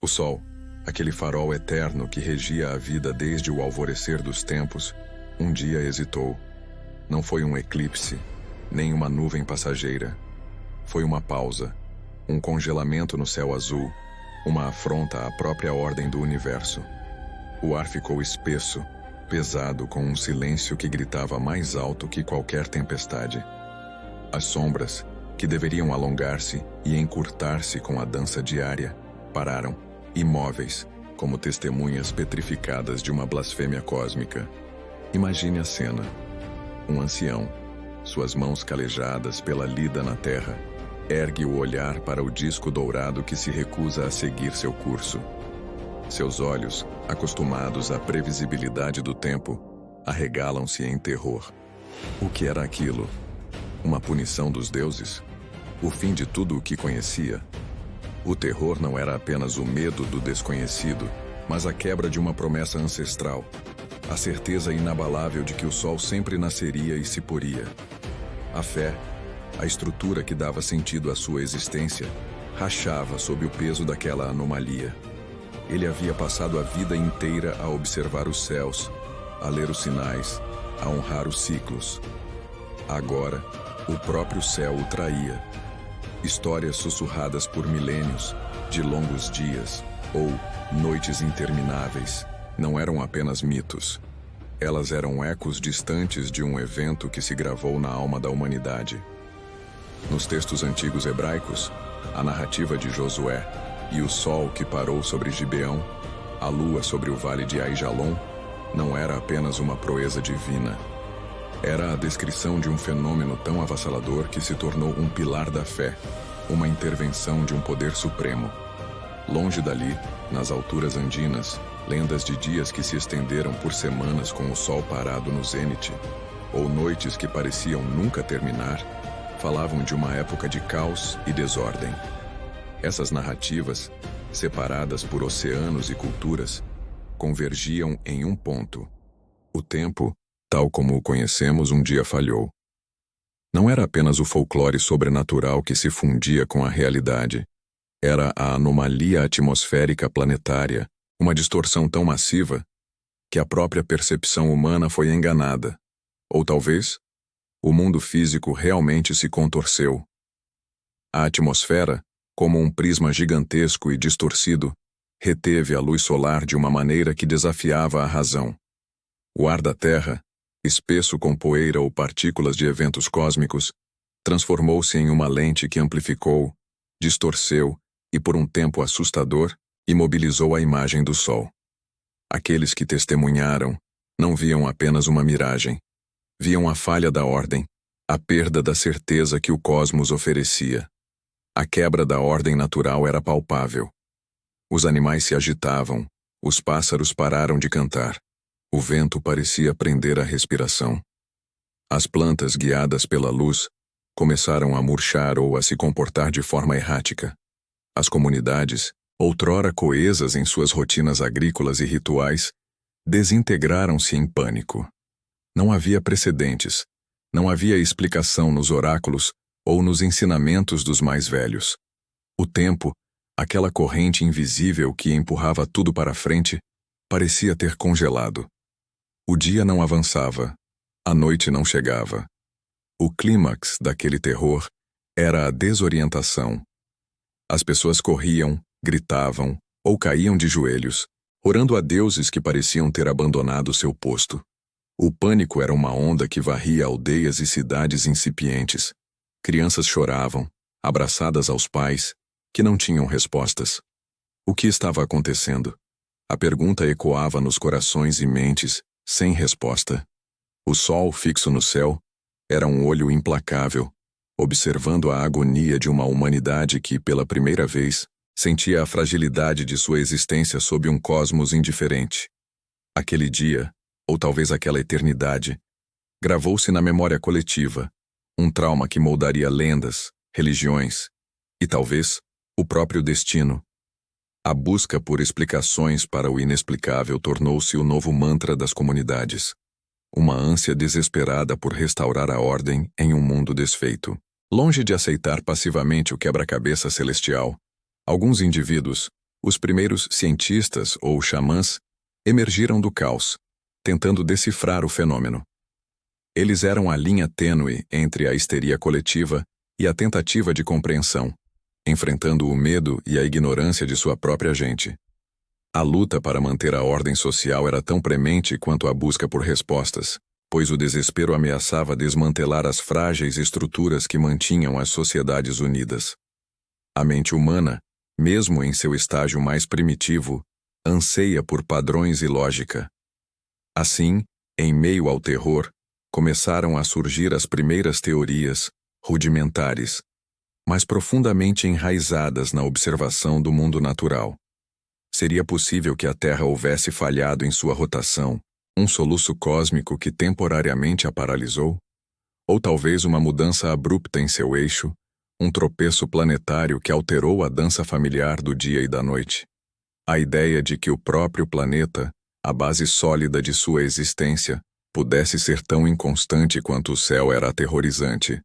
Sol, aquele farol eterno que regia a vida desde o alvorecer dos tempos, um dia hesitou. Não foi um eclipse, nem uma nuvem passageira. Foi uma pausa, um congelamento no céu azul, uma afronta à própria ordem do universo. O ar ficou espesso, pesado, com um silêncio que gritava mais alto que qualquer tempestade. As sombras, que deveriam alongar-se e encurtar-se com a dança diária, pararam, imóveis, como testemunhas petrificadas de uma blasfêmia cósmica. Imagine a cena. Um ancião, suas mãos calejadas pela lida na terra, ergue o olhar para o disco dourado que se recusa a seguir seu curso. Seus olhos, acostumados à previsibilidade do tempo, arregalam-se em terror. O que era aquilo? Uma punição dos deuses? O fim de tudo o que conhecia? O terror não era apenas o medo do desconhecido, mas a quebra de uma promessa ancestral, a certeza inabalável de que o sol sempre nasceria e se poria. A fé, a estrutura que dava sentido à sua existência, rachava sob o peso daquela anomalia. Ele havia passado a vida inteira a observar os céus, a ler os sinais, a honrar os ciclos. Agora, o próprio céu o traía. Histórias sussurradas por milênios, de longos dias, ou noites intermináveis, não eram apenas mitos. Elas eram ecos distantes de um evento que se gravou na alma da humanidade. Nos textos antigos hebraicos, a narrativa de Josué e o sol que parou sobre Gibeão, a lua sobre o vale de Aijalon, não era apenas uma proeza divina. Era a descrição de um fenômeno tão avassalador que se tornou um pilar da fé, uma intervenção de um poder supremo. Longe dali, nas alturas andinas, lendas de dias que se estenderam por semanas com o sol parado no zênite, ou noites que pareciam nunca terminar, falavam de uma época de caos e desordem. Essas narrativas, separadas por oceanos e culturas, convergiam em um ponto. O tempo, tal como o conhecemos, um dia falhou. Não era apenas o folclore sobrenatural que se fundia com a realidade. Era a anomalia atmosférica planetária, uma distorção tão massiva que a própria percepção humana foi enganada. Ou talvez, o mundo físico realmente se contorceu. A atmosfera, como um prisma gigantesco e distorcido, reteve a luz solar de uma maneira que desafiava a razão. O ar da Terra, espesso com poeira ou partículas de eventos cósmicos, transformou-se em uma lente que amplificou, distorceu e, por um tempo assustador, imobilizou a imagem do Sol. Aqueles que testemunharam não viam apenas uma miragem, viam a falha da ordem, a perda da certeza que o cosmos oferecia. A quebra da ordem natural era palpável. Os animais se agitavam, os pássaros pararam de cantar. O vento parecia prender a respiração. As plantas, guiadas pela luz, começaram a murchar ou a se comportar de forma errática. As comunidades, outrora coesas em suas rotinas agrícolas e rituais, desintegraram-se em pânico. Não havia precedentes, não havia explicação nos oráculos ou nos ensinamentos dos mais velhos. O tempo, aquela corrente invisível que empurrava tudo para frente, parecia ter congelado. O dia não avançava, a noite não chegava. O clímax daquele terror era a desorientação. As pessoas corriam, gritavam ou caíam de joelhos, orando a deuses que pareciam ter abandonado seu posto. O pânico era uma onda que varria aldeias e cidades incipientes. Crianças choravam, abraçadas aos pais, que não tinham respostas. O que estava acontecendo? A pergunta ecoava nos corações e mentes, sem resposta. O sol fixo no céu era um olho implacável, observando a agonia de uma humanidade que, pela primeira vez, sentia a fragilidade de sua existência sob um cosmos indiferente. Aquele dia, ou talvez aquela eternidade, gravou-se na memória coletiva, um trauma que moldaria lendas, religiões e, talvez, o próprio destino. A busca por explicações para o inexplicável tornou-se o novo mantra das comunidades. Uma ânsia desesperada por restaurar a ordem em um mundo desfeito. Longe de aceitar passivamente o quebra-cabeça celestial, alguns indivíduos, Os primeiros cientistas, ou xamãs, emergiram do caos, tentando decifrar o fenômeno. Eles eram a linha tênue entre a histeria coletiva e a tentativa de compreensão, enfrentando o medo e a ignorância de sua própria gente. A luta para manter a ordem social era tão premente quanto a busca por respostas, pois o desespero ameaçava desmantelar as frágeis estruturas que mantinham as sociedades unidas. A mente humana, mesmo em seu estágio mais primitivo, anseia por padrões e lógica. Assim, em meio ao terror, começaram a surgir as primeiras teorias, rudimentares, mas profundamente enraizadas na observação do mundo natural. Seria possível que a Terra houvesse falhado em sua rotação, um soluço cósmico que temporariamente a paralisou? Ou talvez uma mudança abrupta em seu eixo, um tropeço planetário que alterou a dança familiar do dia e da noite? A ideia de que o próprio planeta, a base sólida de sua existência, pudesse ser tão inconstante quanto o céu era aterrorizante,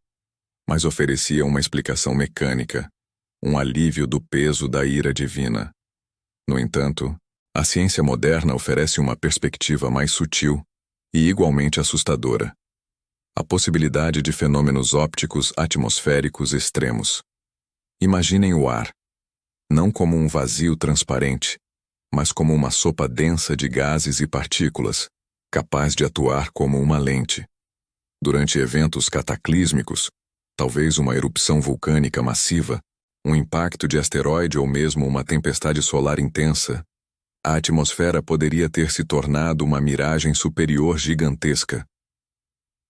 mas oferecia uma explicação mecânica, um alívio do peso da ira divina. No entanto, a ciência moderna oferece uma perspectiva mais sutil e igualmente assustadora: a possibilidade de fenômenos ópticos atmosféricos extremos. Imaginem o ar, não como um vazio transparente, mas como uma sopa densa de gases e partículas, capaz de atuar como uma lente. Durante eventos cataclísmicos, talvez uma erupção vulcânica massiva, um impacto de asteroide ou mesmo uma tempestade solar intensa, a atmosfera poderia ter se tornado uma miragem superior gigantesca.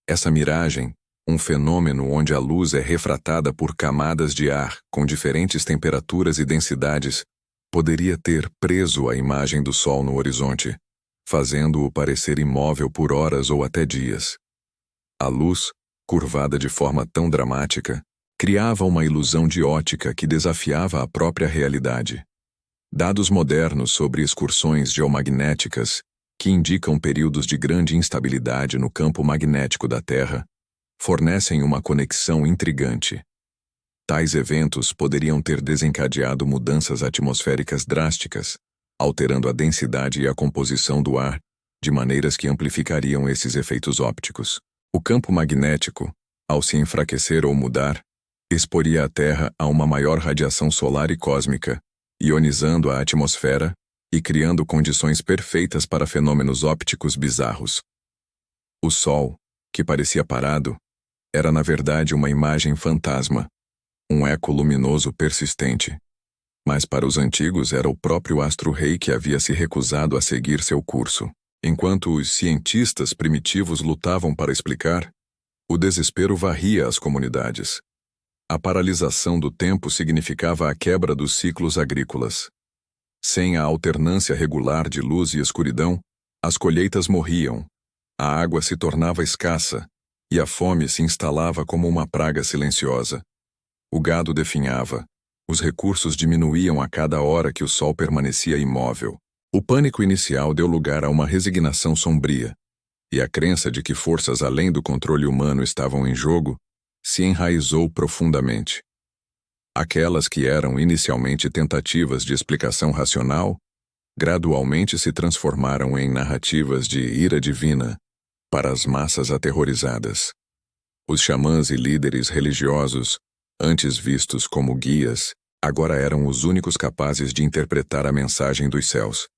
Essa miragem, um fenômeno onde a luz é refratada por camadas de ar com diferentes temperaturas e densidades, poderia ter preso a imagem do Sol no horizonte, fazendo-o parecer imóvel por horas ou até dias. A luz, curvada de forma tão dramática, criava uma ilusão de ótica que desafiava a própria realidade. Dados modernos sobre excursões geomagnéticas, que indicam períodos de grande instabilidade no campo magnético da Terra, fornecem uma conexão intrigante. Tais eventos poderiam ter desencadeado mudanças atmosféricas drásticas, alterando a densidade e a composição do ar, de maneiras que amplificariam esses efeitos ópticos. O campo magnético, ao se enfraquecer ou mudar, exporia a Terra a uma maior radiação solar e cósmica, ionizando a atmosfera e criando condições perfeitas para fenômenos ópticos bizarros. O Sol, que parecia parado, era na verdade uma imagem fantasma, um eco luminoso persistente. Mas para os antigos era o próprio astro-rei que havia se recusado a seguir seu curso. Enquanto os cientistas primitivos lutavam para explicar, o desespero varria as comunidades. A paralisação do tempo significava a quebra dos ciclos agrícolas. Sem a alternância regular de luz e escuridão, as colheitas morriam, a água se tornava escassa e a fome se instalava como uma praga silenciosa. O gado definhava, os recursos diminuíam a cada hora que o sol permanecia imóvel. O pânico inicial deu lugar a uma resignação sombria, e a crença de que forças além do controle humano estavam em jogo se enraizou profundamente. Aquelas que eram inicialmente tentativas de explicação racional, gradualmente se transformaram em narrativas de ira divina para as massas aterrorizadas. Os xamãs e líderes religiosos, antes vistos como guias, agora eram os únicos capazes de interpretar a mensagem dos céus.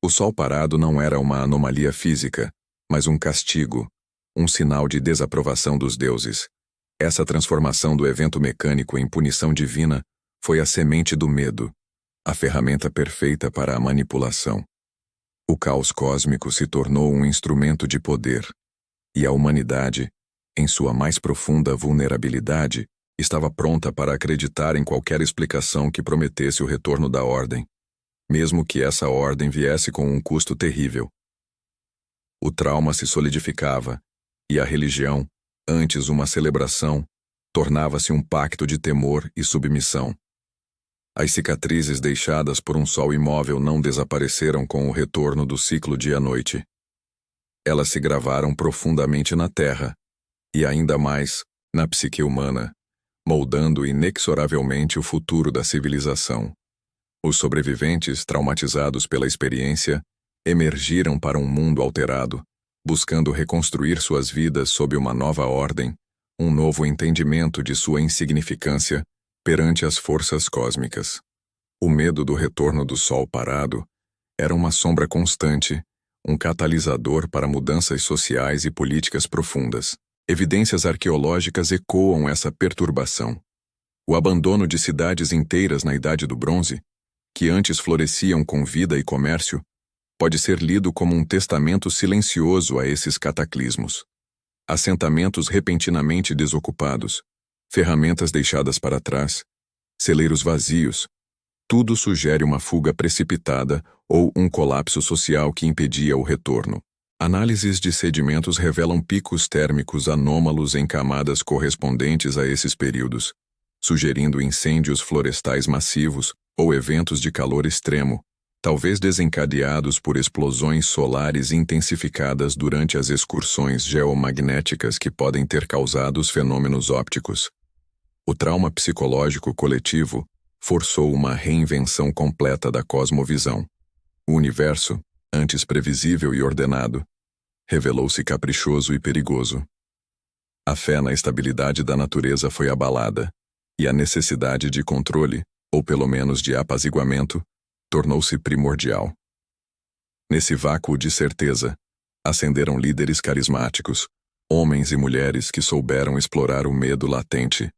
O sol parado não era uma anomalia física, mas um castigo, um sinal de desaprovação dos deuses. Essa transformação do evento mecânico em punição divina foi a semente do medo, a ferramenta perfeita para a manipulação. O caos cósmico se tornou um instrumento de poder, e a humanidade, em sua mais profunda vulnerabilidade, estava pronta para acreditar em qualquer explicação que prometesse o retorno da ordem, mesmo que essa ordem viesse com um custo terrível. O trauma se solidificava, e a religião, antes uma celebração, tornava-se um pacto de temor e submissão. As cicatrizes deixadas por um sol imóvel não desapareceram com o retorno do ciclo dia-noite. Elas se gravaram profundamente na terra, e ainda mais, na psique humana, moldando inexoravelmente o futuro da civilização. Os sobreviventes, traumatizados pela experiência, emergiram para um mundo alterado, buscando reconstruir suas vidas sob uma nova ordem, um novo entendimento de sua insignificância perante as forças cósmicas. O medo do retorno do Sol parado era uma sombra constante, um catalisador para mudanças sociais e políticas profundas. Evidências arqueológicas ecoam essa perturbação. O abandono de cidades inteiras na Idade do Bronze, que antes floresciam com vida e comércio, pode ser lido como um testamento silencioso a esses cataclismos. Assentamentos repentinamente desocupados, ferramentas deixadas para trás, celeiros vazios, tudo sugere uma fuga precipitada ou um colapso social que impedia o retorno. Análises de sedimentos revelam picos térmicos anômalos em camadas correspondentes a esses períodos, sugerindo incêndios florestais massivos ou eventos de calor extremo, talvez desencadeados por explosões solares intensificadas durante as excursões geomagnéticas que podem ter causado os fenômenos ópticos. O trauma psicológico coletivo forçou uma reinvenção completa da cosmovisão. O universo, antes previsível e ordenado, revelou-se caprichoso e perigoso. A fé na estabilidade da natureza foi abalada, e a necessidade de controle, ou pelo menos de apaziguamento, tornou-se primordial. Nesse vácuo de certeza, ascenderam líderes carismáticos, homens e mulheres que souberam explorar o medo latente.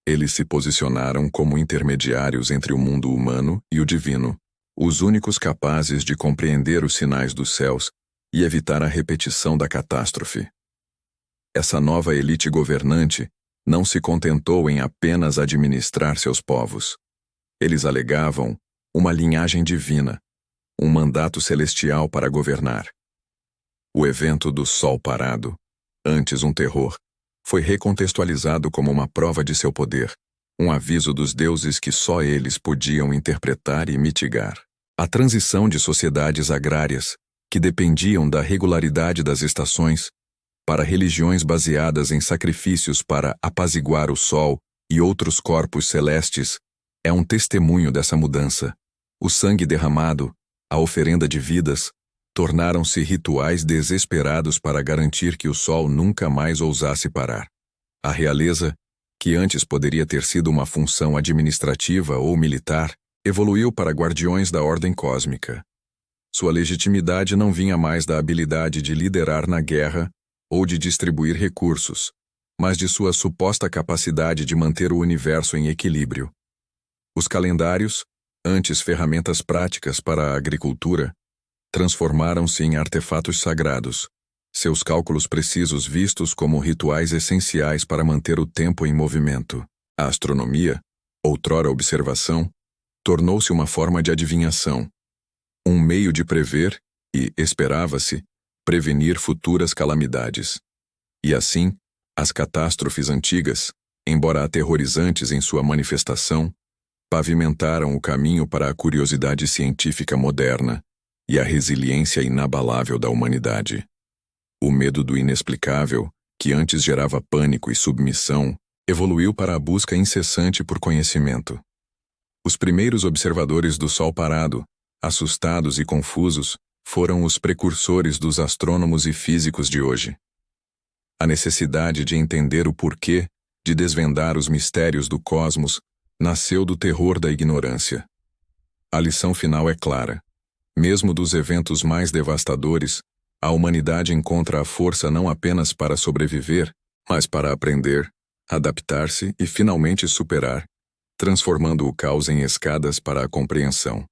Eles se posicionaram como intermediários entre o mundo humano e o divino, os únicos capazes de compreender os sinais dos céus e evitar a repetição da catástrofe. Essa nova elite governante não se contentou em apenas administrar seus povos. Eles alegavam uma linhagem divina, um mandato celestial para governar. O evento do Sol parado, antes um terror, foi recontextualizado como uma prova de seu poder, um aviso dos deuses que só eles podiam interpretar e mitigar. A transição de sociedades agrárias, que dependiam da regularidade das estações, para religiões baseadas em sacrifícios para apaziguar o Sol e outros corpos celestes, é um testemunho dessa mudança. O sangue derramado, a oferenda de vidas, tornaram-se rituais desesperados para garantir que o Sol nunca mais ousasse parar. A realeza, que antes poderia ter sido uma função administrativa ou militar, evoluiu para guardiões da ordem cósmica. Sua legitimidade não vinha mais da habilidade de liderar na guerra ou de distribuir recursos, mas de sua suposta capacidade de manter o universo em equilíbrio. Os calendários, antes ferramentas práticas para a agricultura, transformaram-se em artefatos sagrados, seus cálculos precisos vistos como rituais essenciais para manter o tempo em movimento. A astronomia, outrora observação, tornou-se uma forma de adivinhação, um meio de prever e, esperava-se, prevenir futuras calamidades. E assim, as catástrofes antigas, embora aterrorizantes em sua manifestação, pavimentaram o caminho para a curiosidade científica moderna e a resiliência inabalável da humanidade. O medo do inexplicável, que antes gerava pânico e submissão, evoluiu para a busca incessante por conhecimento. Os primeiros observadores do Sol parado, assustados e confusos, foram os precursores dos astrônomos e físicos de hoje. A necessidade de entender o porquê, de desvendar os mistérios do cosmos, nasceu do terror da ignorância. A lição final é clara. Mesmo dos eventos mais devastadores, a humanidade encontra a força não apenas para sobreviver, mas para aprender, adaptar-se e finalmente superar, transformando o caos em escadas para a compreensão.